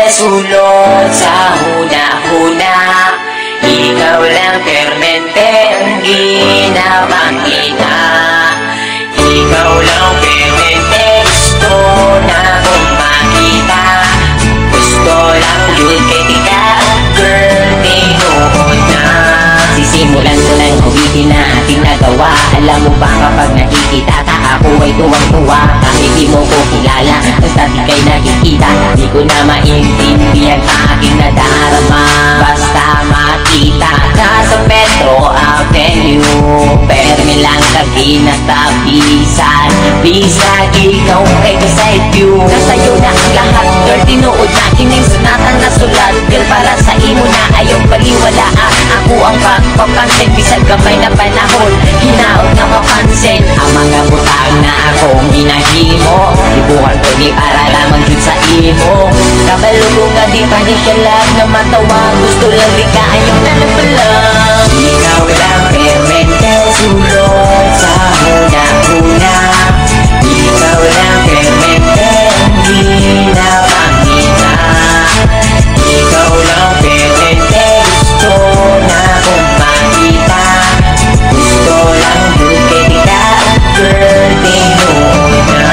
sulot sa huna-huna. Ikaw lang permente ang ginapakita. Ikaw lang permente gusto na kong makita. Gusto lang yun kay tika, girl, tinuod na. Sisimulan ko lang ulitin na ating nagawa. Alam mo ba kapag nakikita ka, ako ay tuwang-tuwa. Kahit di mo ko kilala, basta di kay nakikita. Di ko na maintindihan aking nadarama. Basta makita ka sa Metro Avenue, permi lang tabi na tabisan. Bisag ikaw ay beside you. Nasa'yo na ang lahat, girl, tinuod na kining sunatan na sulat. Girl, para sa imo na ayaw baliwalaan. Ako ang pagpapansin, bisag kamay na panahon, hinaot na mapansin ang mga butang na akong ginahimo. Ibukan ko di para lamang dun sa imo. Kabalo ko nga di pa di siya lang na matawa. Gusto lang di ka ayaw na napalang. Ikaw lang permente sulot sa huna-huna. Ikaw lang permente ang ginapakita. Ikaw lang permente gusto na kong makita. Gusto lang yun kay tika, girl, tinuod na.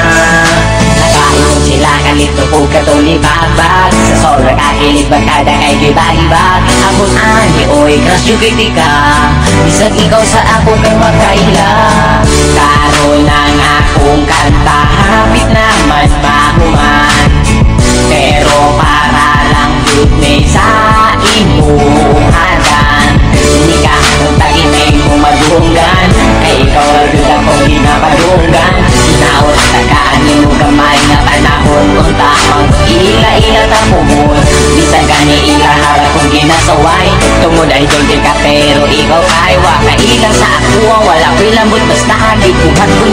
Nakain sila kalito po katulibabag. Sa solar kakilig bagkada kay gibagibag. Ako ani oy crush yung kay tika. Bisag ikaw sa ako kay makaila. Karoon ang akong kanta, hapit naman mahuman. Pero para lang yun sa imong hadan. Hindi ka akong taginay mo madunggan. Kay ikaw ang yun akong ginapadunggan. Naot tagaan mo kamay na panahon. Kung tamang ila-ila tapuhon. Bisag gani ilaharap kong ginasaway. Tungod ay dulde ka pero ikaw kay waka ilang sa ako. Wala ko'y lambot basta di buhat ko